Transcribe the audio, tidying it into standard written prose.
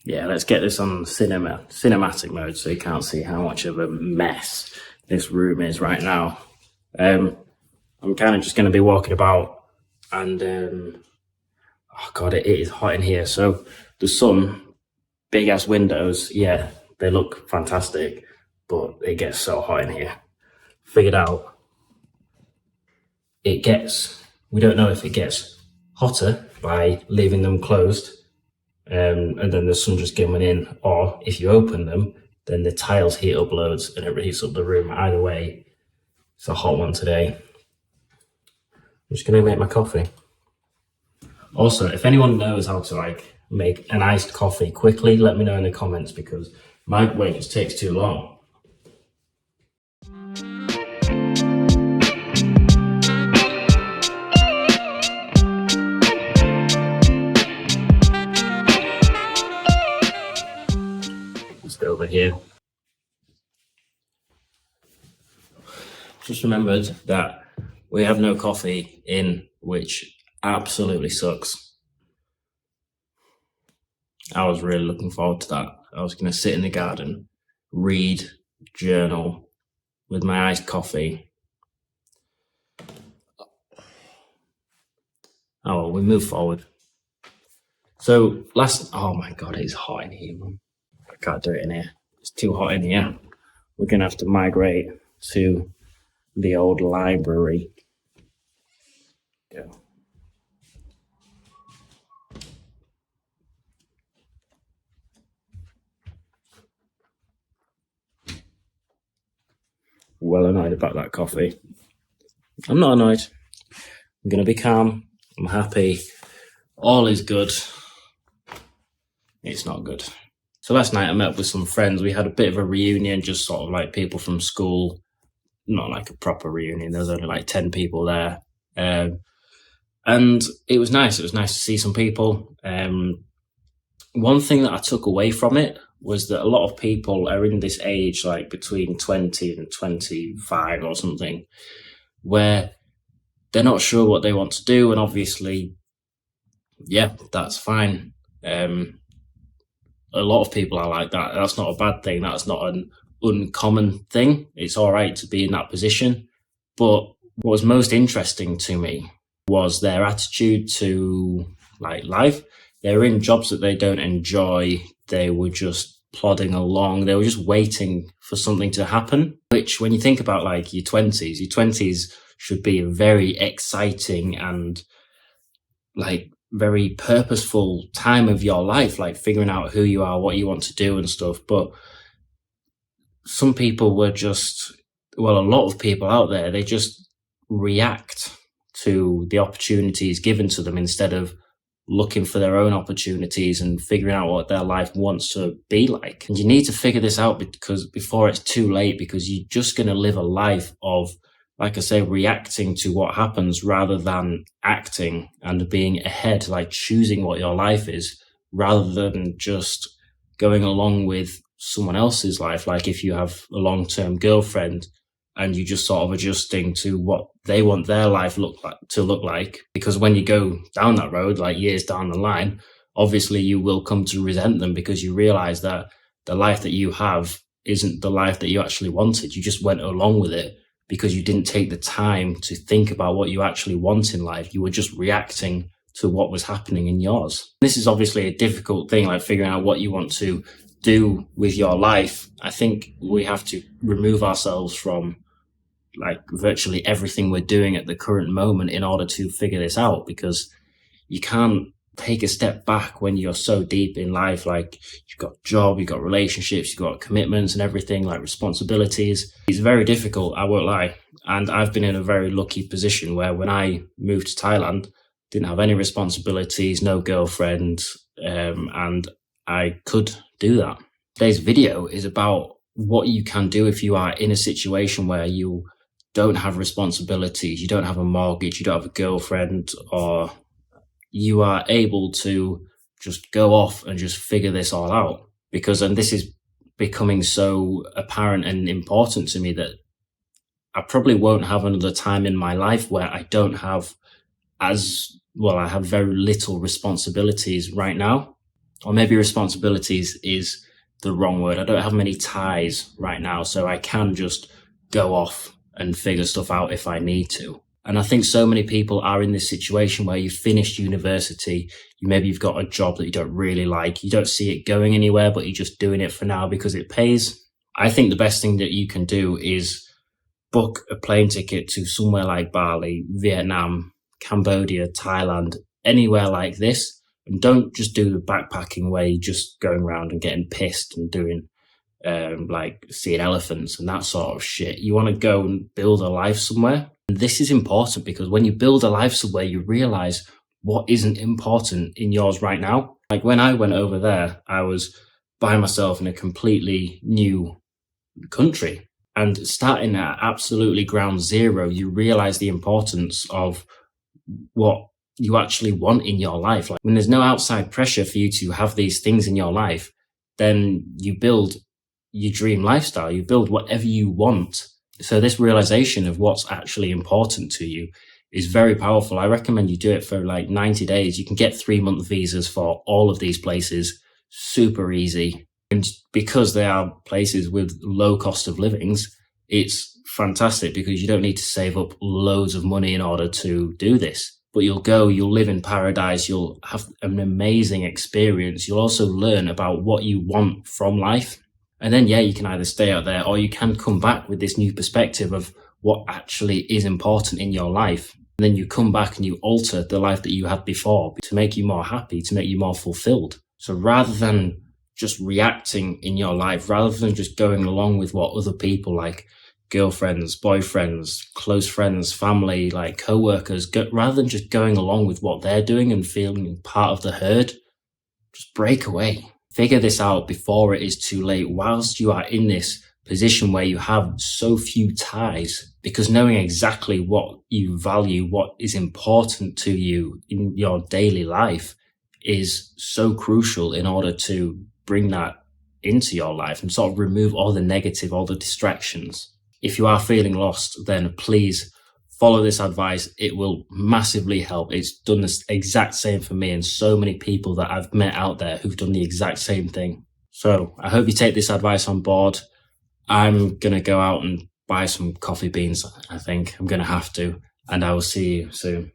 Yeah, let's get this on cinematic mode so you can't see how much of a mess this room is right now. I'm kind of just going to be walking about and, oh God, it is hot in here. So the sun, big ass windows, yeah, they look fantastic, but it gets so hot in here. Figured out we don't know if it gets hotter by leaving them closed. And then the sun just coming in, or if you open them, then the tiles heat up loads and it heats up the room. Either way, it's a hot one today. I'm just gonna make my coffee. Also, if anyone knows how to make an iced coffee quickly, let me know in the comments because my way just takes too long. Over here. Just remembered that we have no coffee in, which absolutely sucks. I was really looking forward to that. I was going to sit in the garden, read, journal with my iced coffee. Oh, well, we move forward. So oh my God, it's hot in here, man. I can't do it in here. It's too hot in here. We're going to have to migrate to the old library. Go. Well annoyed about that coffee. I'm not annoyed. I'm going to be calm. I'm happy. All is good. It's not good. So last night I met up with some friends. We had a bit of a reunion, just sort of like people from school, not like a proper reunion. There was only like 10 people there. And it was nice. It was nice to see some people. One thing that I took away from it was that a lot of people are in this age, like between 20 and 25 or something, where they're not sure what they want to do. And obviously, yeah, that's fine. A lot of people are like that. That's not a bad thing. That's not an uncommon thing. It's all right to be in that position. But what was most interesting to me was their attitude to like life. They were in jobs that they don't enjoy. They were just plodding along. They were just waiting for something to happen, which when you think about like your 20s should be a very exciting and like very purposeful time of your life, like figuring out who you are, what you want to do and stuff. But some people were just, well, a lot of people out there, they just react to the opportunities given to them instead of looking for their own opportunities and figuring out what their life wants to be like. And you need to figure this out because before it's too late, because you're just going to live a life of, like I say, reacting to what happens rather than acting and being ahead, like choosing what your life is rather than just going along with someone else's life. Like if you have a long-term girlfriend and you're just sort of adjusting to what they want their life to look like, because when you go down that road, like years down the line, obviously you will come to resent them because you realize that the life that you have isn't the life that you actually wanted. You just went along with it because you didn't take the time to think about what you actually want in life. You were just reacting to what was happening in yours. This is obviously a difficult thing, like figuring out what you want to do with your life. I think we have to remove ourselves from like virtually everything we're doing at the current moment in order to figure this out, because you can't take a step back when you're so deep in life. Like you've got a job, you've got relationships, you've got commitments and everything, like responsibilities. It's very difficult, I won't lie. And I've been in a very lucky position where when I moved to Thailand, didn't have any responsibilities, no girlfriend, and I could do that. Today's video is about what you can do if you are in a situation where you don't have responsibilities, you don't have a mortgage, you don't have a girlfriend, or you are able to just go off and just figure this all out. And this is becoming so apparent and important to me that I probably won't have another time in my life where I don't have I have very little responsibilities right now. or maybe responsibilities is the wrong word. I don't have many ties right now, so I can just go off and figure stuff out if I need to. And I think so many people are in this situation where you've finished university, maybe you've got a job that you don't really like, you don't see it going anywhere, but you're just doing it for now because it pays. I think the best thing that you can do is book a plane ticket to somewhere like Bali, Vietnam, Cambodia, Thailand, anywhere like this. And don't just do the backpacking where you're just going around and getting pissed and doing like seeing elephants and that sort of shit. You want to go and build a life somewhere. And this is important because when you build a life somewhere, you realize what isn't important in yours right now. Like when I went over there, I was by myself in a completely new country. And starting at absolutely ground zero, you realize the importance of what you actually want in your life. Like when there's no outside pressure for you to have these things in your life, then you build your dream lifestyle, you build whatever you want. So this realization of what's actually important to you is very powerful. I recommend you do it for like 90 days. You can get 3-month visas for all of these places, super easy. And because they are places with low cost of livings, it's fantastic because you don't need to save up loads of money in order to do this. But you'll go, you'll live in paradise, you'll have an amazing experience. You'll also learn about what you want from life. And then, yeah, you can either stay out there or you can come back with this new perspective of what actually is important in your life. And then you come back and you alter the life that you had before to make you more happy, to make you more fulfilled. So rather than just reacting in your life, rather than just going along with what other people like girlfriends, boyfriends, close friends, family, like co-workers, rather than just going along with what they're doing and feeling part of the herd, just break away. Figure this out before it is too late, whilst you are in this position where you have so few ties, because knowing exactly what you value, what is important to you in your daily life is so crucial in order to bring that into your life and sort of remove all the negative, all the distractions. If you are feeling lost, then please follow this advice. It will massively help. It's done the exact same for me and so many people that I've met out there who've done the exact same thing. So I hope you take this advice on board. I'm going to go out and buy some coffee beans. I think I'm going to have to, and I will see you soon.